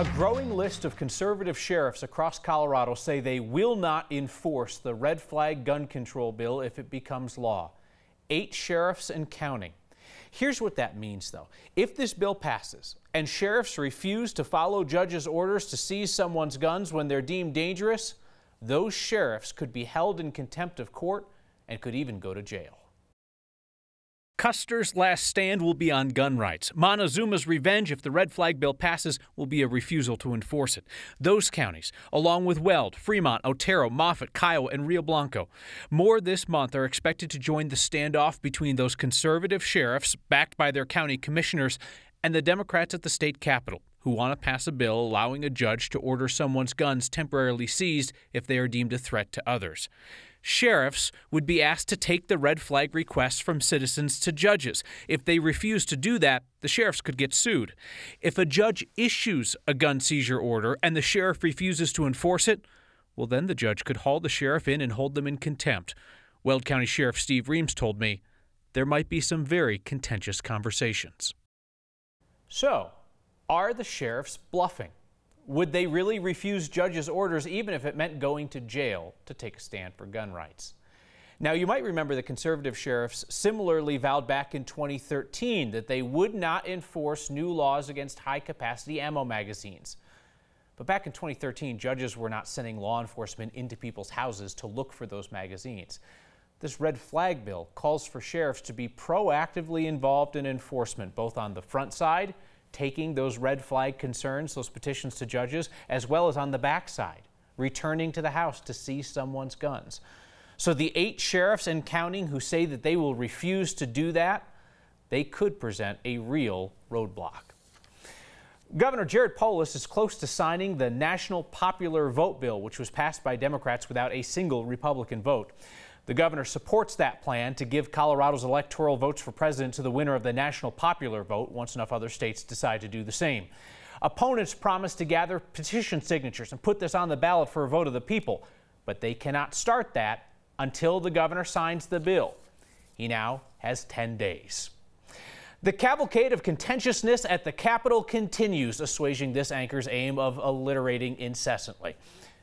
A growing list of conservative sheriffs across Colorado say they will not enforce the red flag gun control bill if it becomes law. 8 sheriffs and counting. Here's what that means, though. If this bill passes and sheriffs refuse to follow judges' orders to seize someone's guns when they're deemed dangerous, those sheriffs could be held in contempt of court and could even go to jail. Custer's last stand will be on gun rights. Montezuma's revenge, if the red flag bill passes, will be a refusal to enforce it. Those counties, along with Weld, Fremont, Otero, Moffat, Kiowa, and Rio Blanco. More this month are expected to join the standoff between those conservative sheriffs, backed by their county commissioners, and the Democrats at the state capitol, who want to pass a bill allowing a judge to order someone's guns temporarily seized if they are deemed a threat to others. Sheriffs would be asked to take the red flag requests from citizens to judges. If they refuse to do that, the sheriffs could get sued. If a judge issues a gun seizure order and the sheriff refuses to enforce it, well, then the judge could haul the sheriff in and hold them in contempt. Weld County Sheriff Steve Reams told me there might be some very contentious conversations. So, are the sheriffs bluffing? Would they really refuse judges' orders even if it meant going to jail to take a stand for gun rights? Now, you might remember the conservative sheriffs similarly vowed back in 2013 that they would not enforce new laws against high-capacity ammo magazines. But back in 2013, judges were not sending law enforcement into people's houses to look for those magazines. This red flag bill calls for sheriffs to be proactively involved in enforcement, both on the front side, taking those red flag concerns, those petitions to judges, as well as on the backside, returning to the house to seize someone's guns. So the 8 sheriffs and counting who say that they will refuse to do that, they could present a real roadblock. Governor Jared Polis is close to signing the National Popular Vote bill, which was passed by Democrats without a single Republican vote. The governor supports that plan to give Colorado's electoral votes for president to the winner of the National Popular Vote once enough other states decide to do the same. Opponents promise to gather petition signatures and put this on the ballot for a vote of the people, but they cannot start that until the governor signs the bill. He now has 10 days. The cavalcade of contentiousness at the Capitol continues, assuaging this anchor's aim of alliterating incessantly.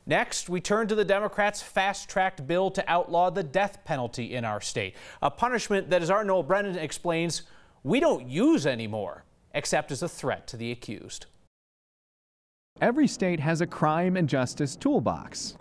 Next, we turn to the Democrats' fast-tracked bill to outlaw the death penalty in our state, a punishment that, as our Noel Brennan explains, we don't use anymore, except as a threat to the accused. Every state has a crime and justice toolbox.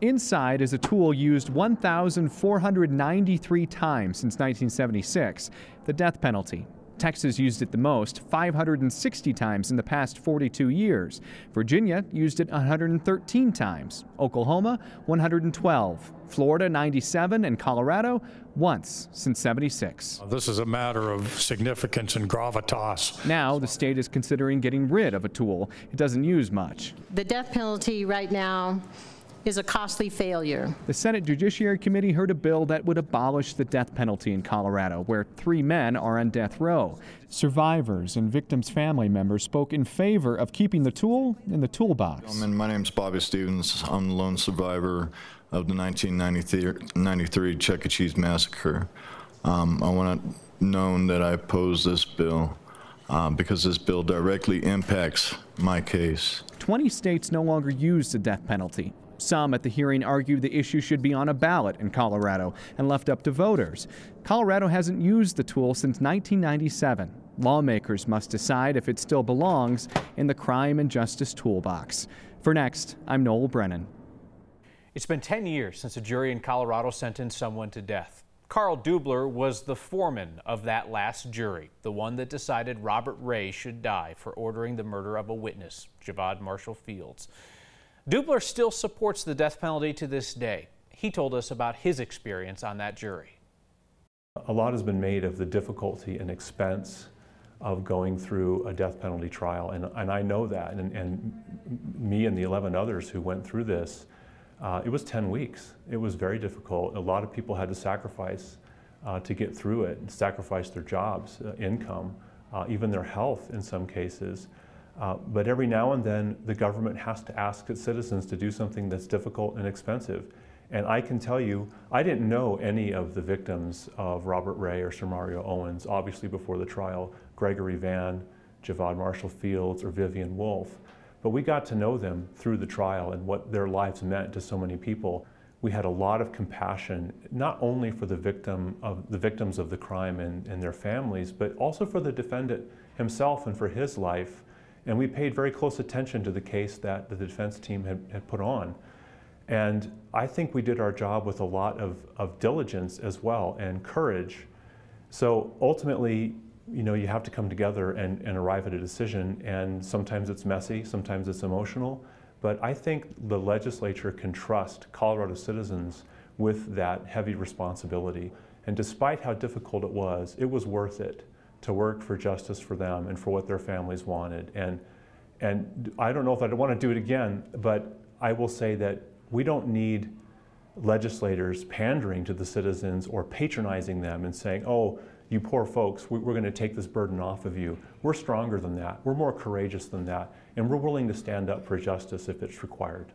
Inside is a tool used 1,493 times since 1976, the death penalty. Texas used it the most, 560 times in the past 42 years. Virginia used it 113 times. Oklahoma, 112. Florida, 97. And Colorado, once since 76. This is a matter of significance and gravitas. Now the state is considering getting rid of a tool it doesn't use much. The death penalty right now is a costly failure. The Senate Judiciary Committee heard a bill that would abolish the death penalty in Colorado, where 3 men are on death row. Survivors and victims' family members spoke in favor of keeping the tool in the toolbox. My name's Bobby Stevens. I'm the lone survivor of the 1993 Chuck E. Cheese massacre. I want it known that I oppose this bill because this bill directly impacts my case. 20 states no longer use the death penalty. Some at the hearing argued the issue should be on a ballot in Colorado and left up to voters. Colorado hasn't used the tool since 1997. Lawmakers must decide if it still belongs in the crime and justice toolbox. For Next, I'm Noel Brennan. It's been 10 years since a jury in Colorado sentenced someone to death. Carl Dubler was the foreman of that last jury, the one that decided Robert Ray should die for ordering the murder of a witness, Javad Marshall Fields. Dubler still supports the death penalty to this day. He told us about his experience on that jury. A lot has been made of the difficulty and expense of going through a death penalty trial, and I know that, and me and the 11 others who went through this, it was 10 weeks. It was very difficult. A lot of people had to sacrifice to get through it, sacrifice their jobs, income, even their health in some cases. But every now and then, the government has to ask its citizens to do something that's difficult and expensive. And I can tell you, I didn't know any of the victims of Robert Ray or Sir Mario Owens, obviously before the trial. Gregory Van, Javad Marshall Fields or Vivian Wolf, but we got to know them through the trial and what their lives meant to so many people. We had a lot of compassion, not only for the victims of the crime and their families, but also for the defendant himself and for his life. And we paid very close attention to the case that the defense team had put on. And I think we did our job with a lot of diligence as well and courage. So ultimately, you have to come together and arrive at a decision, and sometimes it's messy, sometimes it's emotional, but I think the legislature can trust Colorado citizens with that heavy responsibility. And despite how difficult it was worth it to work for justice for them and for what their families wanted. And I don't know if I'd want to do it again, but I will say that we don't need legislators pandering to the citizens or patronizing them and saying, oh, you poor folks, we're going to take this burden off of you. We're stronger than that. We're more courageous than that. And we're willing to stand up for justice if it's required.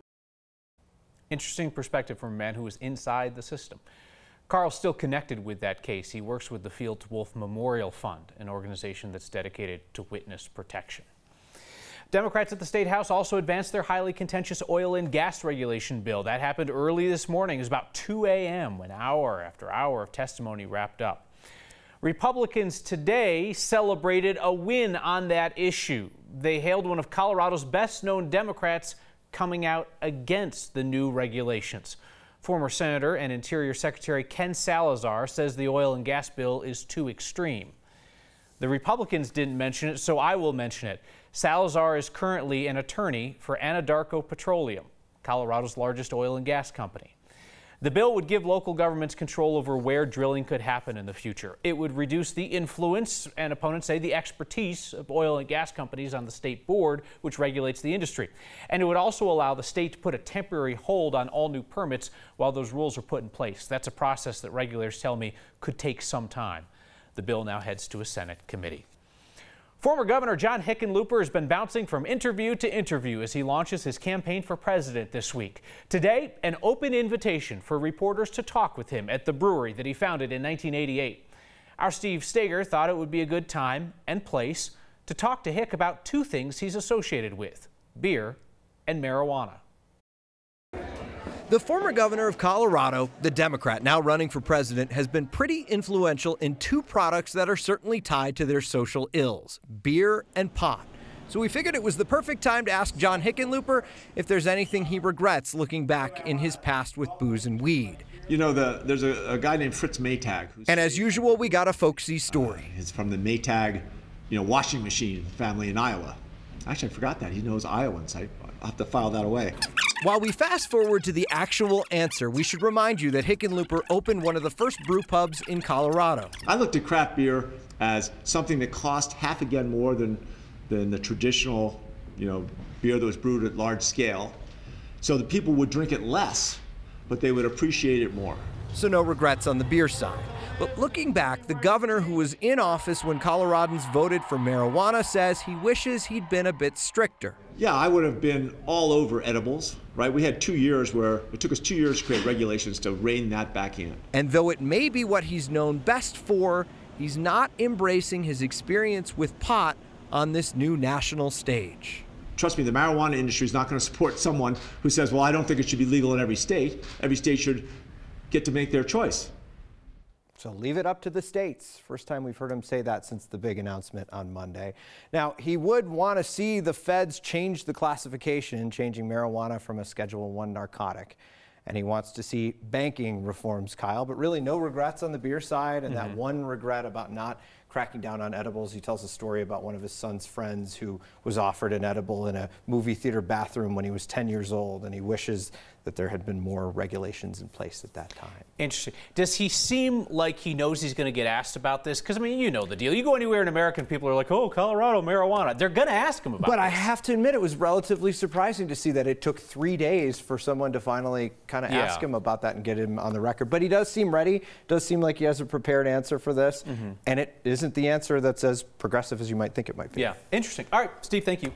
Interesting perspective from a man who was inside the system. Carl's still connected with that case. He works with the Fields Wolf Memorial Fund, an organization that's dedicated to witness protection. Democrats at the State House also advanced their highly contentious oil and gas regulation bill. That happened early this morning. It was about 2 a.m. when hour after hour of testimony wrapped up. Republicans today celebrated a win on that issue. They hailed one of Colorado's best-known Democrats coming out against the new regulations. Former Senator and Interior Secretary Ken Salazar says the oil and gas bill is too extreme. The Republicans didn't mention it, so I will mention it. Salazar is currently an attorney for Anadarko Petroleum, Colorado's largest oil and gas company. The bill would give local governments control over where drilling could happen in the future. It would reduce the influence, and opponents say the expertise, of oil and gas companies on the state board, which regulates the industry. And it would also allow the state to put a temporary hold on all new permits while those rules are put in place. That's a process that regulators tell me could take some time. The bill now heads to a Senate committee. Former Governor John Hickenlooper has been bouncing from interview to interview as he launches his campaign for president this week. Today, an open invitation for reporters to talk with him at the brewery that he founded in 1988. Our Steve Steger thought it would be a good time and place to talk to Hick about two things he's associated with: beer and marijuana. The former governor of Colorado, the Democrat now running for president, has been pretty influential in two products that are certainly tied to their social ills: beer and pot. So we figured it was the perfect time to ask John Hickenlooper if there's anything he regrets looking back in his past with booze and weed. You know, there's a guy named Fritz Maytag. And as usual, we got a folksy story. He's from the Maytag, washing machine family in Iowa. Actually, I forgot that. He knows Iowans. I'll have to file that away. While we fast forward to the actual answer, we should remind you that Hickenlooper opened one of the first brew pubs in Colorado. I looked at craft beer as something that cost half again more than the traditional, beer that was brewed at large scale. So the people would drink it less, but they would appreciate it more. So no regrets on the beer side. But looking back, the governor who was in office when Coloradans voted for marijuana says he wishes he'd been a bit stricter. Yeah, I would have been all over edibles, right? We had 2 years where it took us 2 years to create regulations to rein that back in. And though it may be what he's known best for, he's not embracing his experience with pot on this new national stage. Trust me, the marijuana industry is not going to support someone who says, well, I don't think it should be legal in every state. Every state should get to make their choice. So leave it up to the states. First time we've heard him say that since the big announcement on Monday. Now, he would want to see the feds change the classification, changing marijuana from a Schedule I narcotic. And he wants to see banking reforms, Kyle, but really no regrets on the beer side, and that one regret about not cracking down on edibles. He tells a story about one of his son's friends who was offered an edible in a movie theater bathroom when he was 10 years old, and he wishes that there had been more regulations in place at that time. Interesting. Does he seem like he knows he's going to get asked about this? Because, I mean, you know the deal. You go anywhere in America and people are like, oh, Colorado, marijuana. They're going to ask him about it. But I have to admit, it was relatively surprising to see that it took 3 days for someone to finally kind of ask him about that and get him on the record. But he does seem ready. Does seem like he has a prepared answer for this. And it isn't the answer that's as progressive as you might think it might be. Yeah, interesting. All right, Steve, thank you.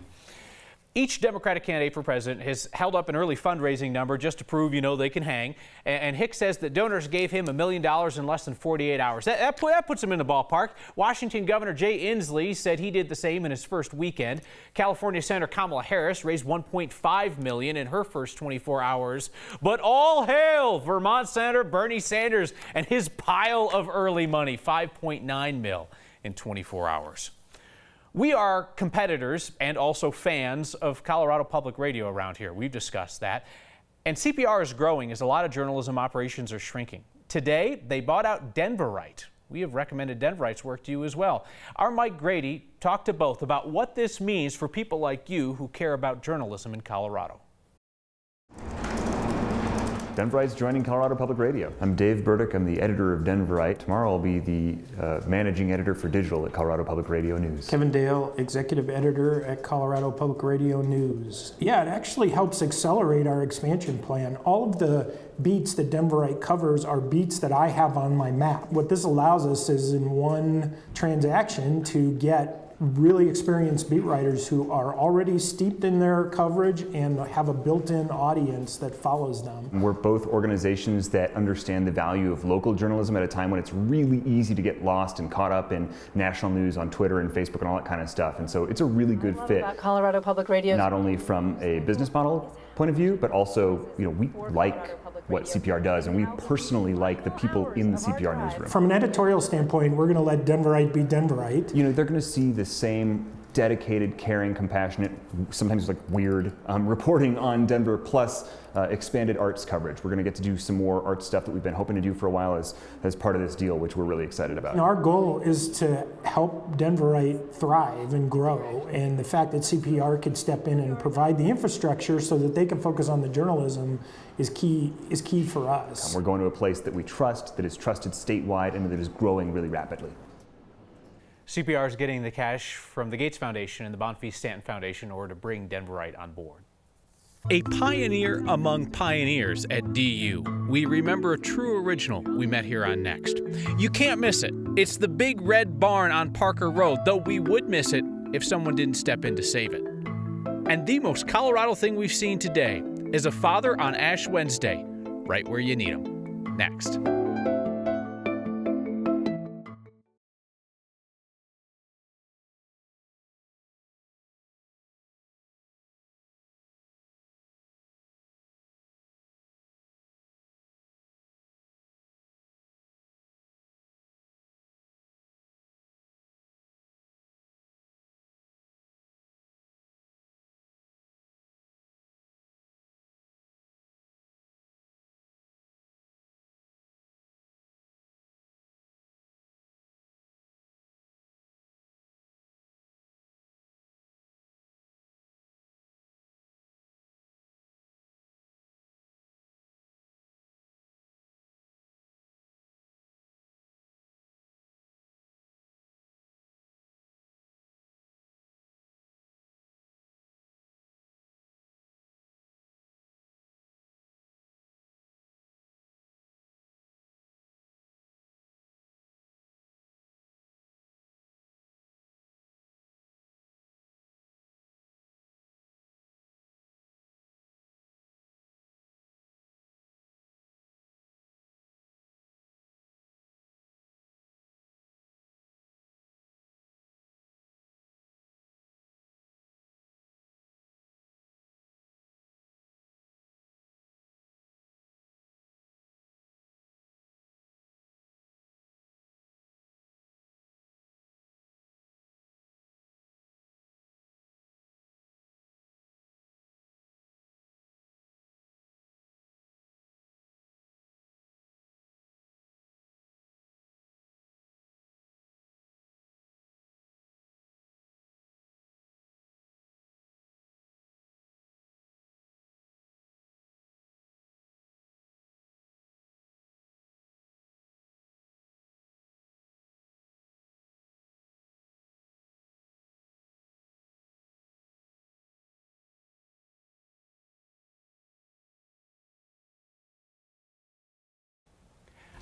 Each Democratic candidate for president has held up an early fundraising number just to prove, they can hang. And Hicks says that donors gave him $1 million in less than 48 hours. That puts him in the ballpark. Washington Governor Jay Inslee said he did the same in his first weekend. California Senator Kamala Harris raised $1.5 million in her first 24 hours. But all hail Vermont Senator Bernie Sanders and his pile of early money, $5.9 million in 24 hours. We are competitors and also fans of Colorado Public Radio around here. We've discussed that. And CPR is growing as a lot of journalism operations are shrinking. Today, they bought out Denverite. We have recommended Denverite's work to you as well. Our Mike Grady talked to both about what this means for people like you who care about journalism in Colorado. Denverite's joining Colorado Public Radio. I'm Dave Burdick. I'm the editor of Denverite. Tomorrow I'll be the managing editor for digital at Colorado Public Radio News. Kevin Dale, executive editor at Colorado Public Radio News. Yeah, it actually helps accelerate our expansion plan. All of the beats that Denverite covers are beats that I have on my map. What this allows us is in one transaction to get really experienced beat writers who are already steeped in their coverage and have a built-in audience that follows them. We're both organizations that understand the value of local journalism at a time when it's really easy to get lost and caught up in national news on Twitter and Facebook and all that kind of stuff. And so it's a really good fit. About Colorado Public Radio. Not only from a business model point of view, but also, we like what CPR does, and we personally like the people in the CPR newsroom. From an editorial standpoint, we're going to let Denverite be Denverite. They're going to see the same dedicated, caring, compassionate, sometimes weird reporting on Denver, plus expanded arts coverage. We're going to get to do some more art stuff that we've been hoping to do for a while as part of this deal, which we're really excited about. Our goal is to help Denverite thrive and grow, and the fact that CPR could step in and provide the infrastructure so that they can focus on the journalism is key for us. We're going to a place that we trust, that is trusted statewide, and that is growing really rapidly. CPR is getting the cash from the Gates Foundation and the Bonfils Stanton Foundation in order to bring Denverite on board. A pioneer among pioneers at DU. We remember a true original we met here on Next. You can't miss it. It's the big red barn on Parker Road, though we would miss it if someone didn't step in to save it. And the most Colorado thing we've seen today is a father on Ash Wednesday, right where you need him. Next.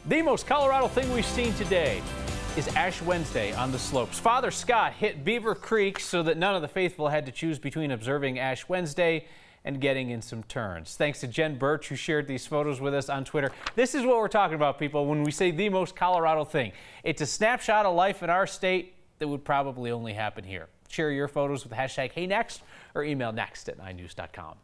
The most Colorado thing we've seen today is Ash Wednesday on the slopes. Father Scott hit Beaver Creek so that none of the faithful had to choose between observing Ash Wednesday and getting in some turns. Thanks to Jen Birch, who shared these photos with us on Twitter. This is what we're talking about, people, when we say the most Colorado thing. It's a snapshot of life in our state that would probably only happen here. Share your photos with the hashtag HeyNext or email next@9news.com.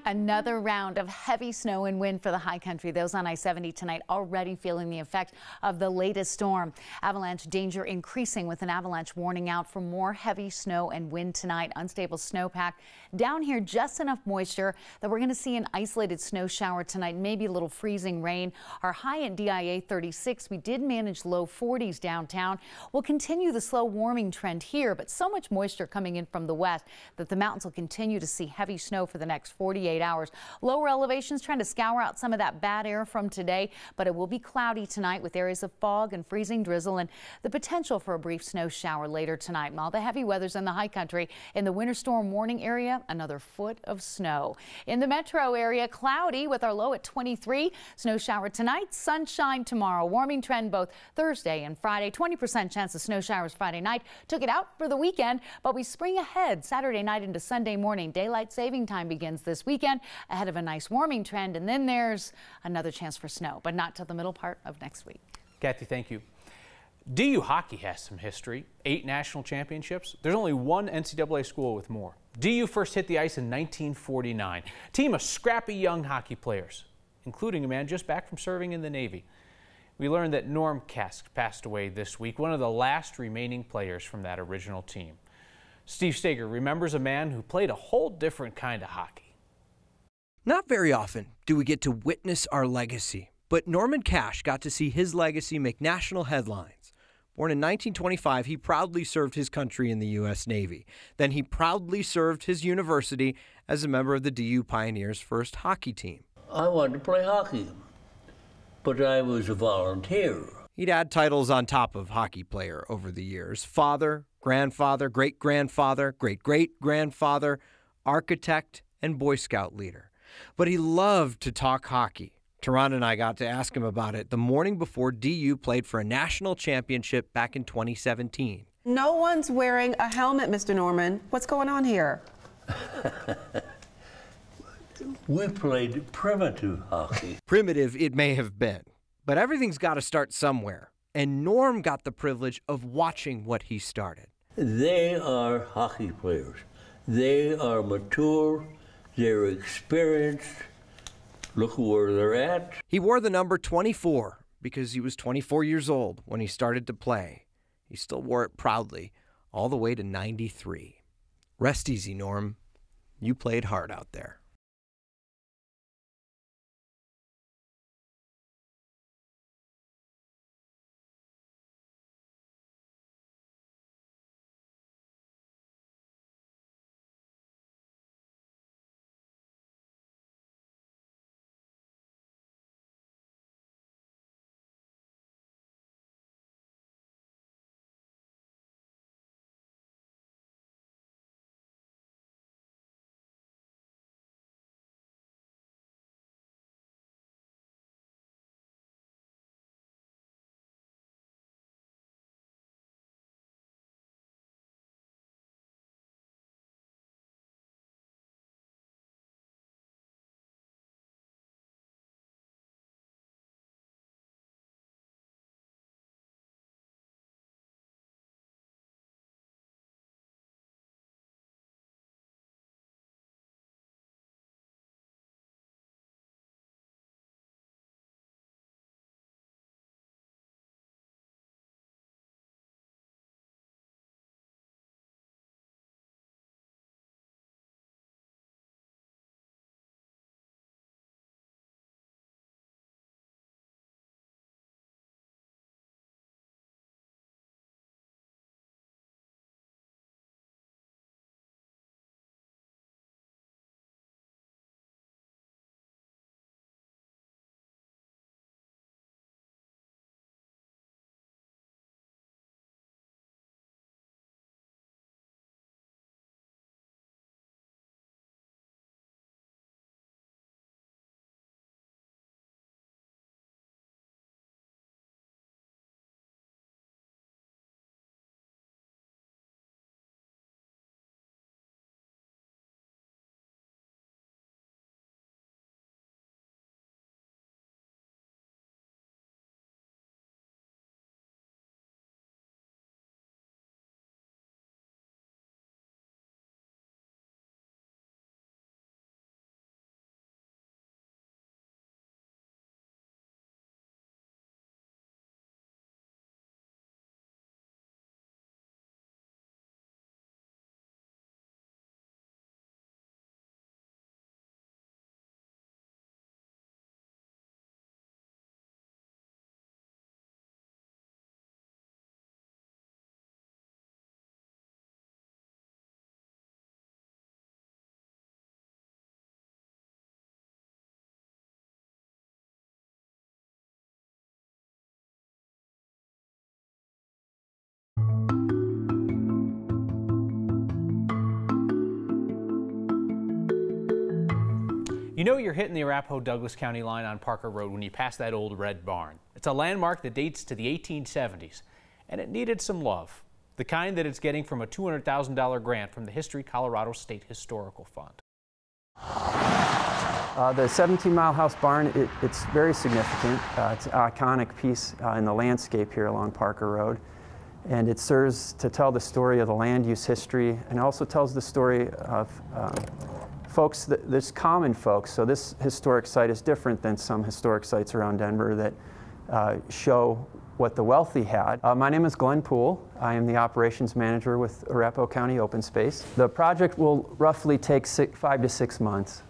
Another round of heavy snow and wind for the high country. Those on I-70 tonight already feeling the effect of the latest storm. Avalanche danger increasing with an avalanche warning out for more heavy snow and wind tonight. Unstable snowpack. Down here, just enough moisture that we're going to see an isolated snow shower tonight, maybe a little freezing rain. Our high at DIA 36. We did manage low 40s downtown. We'll continue the slow warming trend here, but so much moisture coming in from the west that the mountains will continue to see heavy snow for the next 48 hours. Lower elevations trying to scour out some of that bad air from today, but it will be cloudy tonight with areas of fog and freezing drizzle and the potential for a brief snow shower later tonight. All the heavy weather's in the high country. In the winter storm warning area, another foot of snow. In the metro area, cloudy with our low at 23. Snow shower tonight, sunshine tomorrow. Warming trend both Thursday and Friday. 20% chance of snow showers Friday night. Took it out for the weekend, but we spring ahead Saturday night into Sunday morning. Daylight saving time begins this weekend ahead of a nice warming trend, and then there's another chance for snow, but not till the middle part of next week. Kathy, thank you. DU hockey has some history. 8 national championships. There's only one NCAA school with more. DU first hit the ice in 1949. Team of scrappy young hockey players, including a man just back from serving in the Navy. We learned that Norm Kask passed away this week, one of the last remaining players from that original team. Steve Steger remembers a man who played a whole different kind of hockey. Not very often do we get to witness our legacy, but Norman Cash got to see his legacy make national headlines. Born in 1925, he proudly served his country in the U.S. Navy. Then he proudly served his university as a member of the DU Pioneers' first hockey team. I wanted to play hockey, but I was a volunteer. He'd add titles on top of hockey player over the years: father, grandfather, great-grandfather, great-great-grandfather, architect, and Boy Scout leader. But he loved to talk hockey. Tehran and I got to ask him about it the morning before DU played for a national championship back in 2017. No one's wearing a helmet, Mr. Norman. What's going on here? We played primitive hockey. Primitive it may have been, but everything's got to start somewhere. And Norm got the privilege of watching what he started. They are hockey players. They are mature. They're experienced. Look where they're at. He wore the number 24 because he was 24 years old when he started to play. He still wore it proudly all the way to 93. Rest easy, Norm. You played hard out there. You know you're hitting the Arapahoe-Douglas County line on Parker Road when you pass that old red barn. It's a landmark that dates to the 1870s, and it needed some love, the kind that it's getting from a $200,000 grant from the History Colorado State Historical Fund. The 17-Mile House barn, it's very significant. It's an iconic piece in the landscape here along Parker Road, and it serves to tell the story of the land use history, and also tells the story of folks, there's common folks. So this historic site is different than some historic sites around Denver that show what the wealthy had. My name is Glenn Poole. I am the operations manager with Arapahoe County Open Space. The project will roughly take 5 to 6 months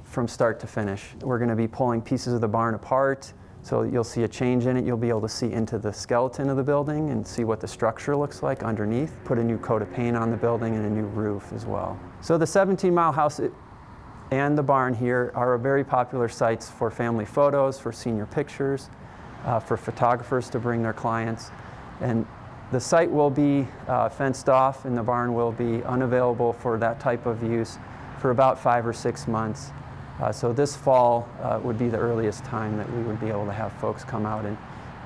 from start to finish. We're going to be pulling pieces of the barn apart, so you'll see a change in it. You'll be able to see into the skeleton of the building and see what the structure looks like underneath. Put a new coat of paint on the building and a new roof as well. So the 17-Mile House and the barn here are very popular sites for family photos, for senior pictures, for photographers to bring their clients. And the site will be fenced off, and the barn will be unavailable for that type of use for about 5 or 6 months. So this fall would be the earliest time that we would be able to have folks come out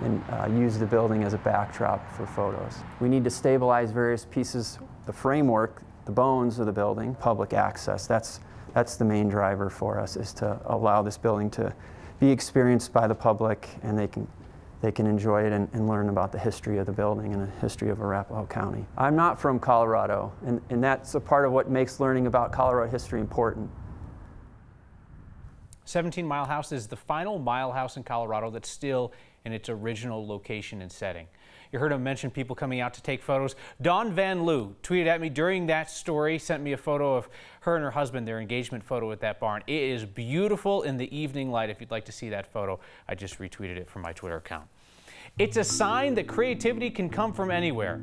and use the building as a backdrop for photos. We need to stabilize various pieces, the framework, the bones of the building, public access. That's the main driver for us, is to allow this building to be experienced by the public, and they can enjoy it and learn about the history of the building and the history of Arapahoe County. I'm not from Colorado, and that's a part of what makes learning about Colorado history important. 17 Mile House is the final mile house in Colorado that's still in its original location and setting. You heard him mention people coming out to take photos. Dawn Van Loo tweeted at me during that story, sent me a photo of her and her husband, their engagement photo at that barn. It is beautiful in the evening light. If you'd like to see that photo, I just retweeted it from my Twitter account. It's a sign that creativity can come from anywhere,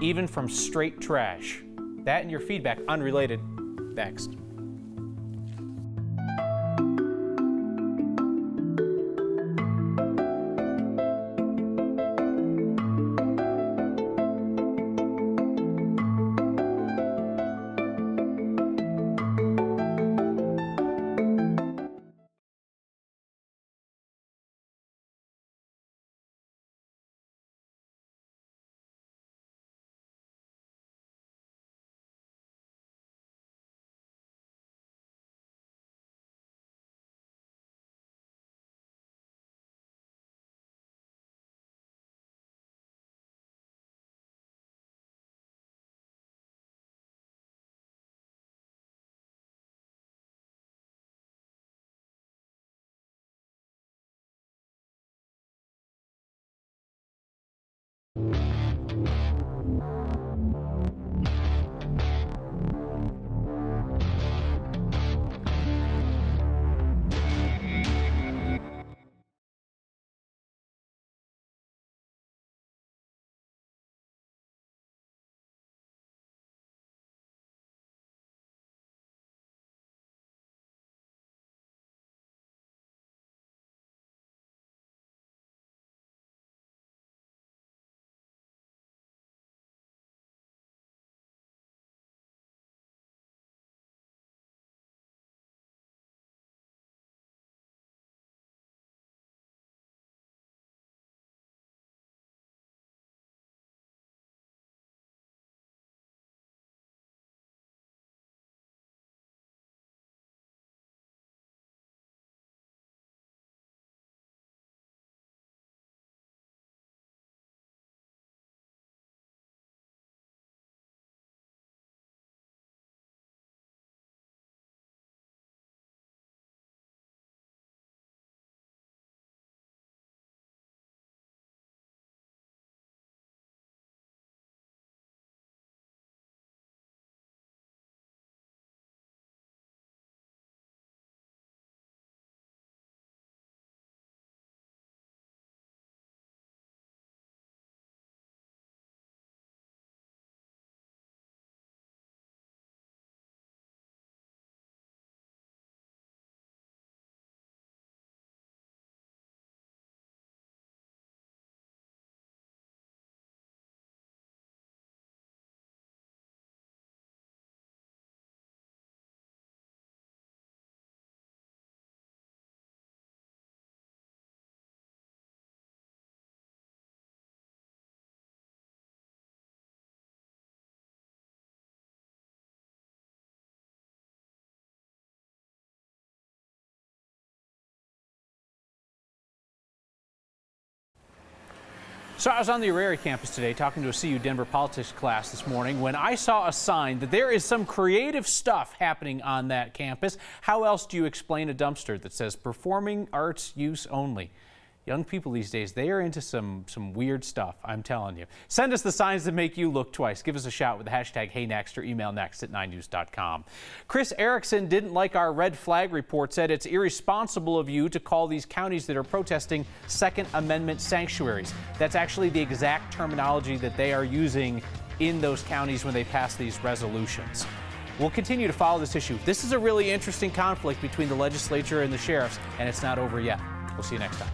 even from straight trash. That and your feedback, unrelated, next. So I was on the Aurora campus today talking to a CU Denver politics class this morning when I saw a sign that there is some creative stuff happening on that campus. How else do you explain a dumpster that says performing arts use only? Young people these days, they are into some weird stuff, I'm telling you. Send us the signs that make you look twice. Give us a shout with the hashtag HeyNext or email next@9news.com. Chris Erickson didn't like our red flag report, said it's irresponsible of you to call these counties that are protesting Second Amendment sanctuaries. That's actually the exact terminology that they are using in those counties when they pass these resolutions. We'll continue to follow this issue. This is a really interesting conflict between the legislature and the sheriffs, and it's not over yet. We'll see you next time.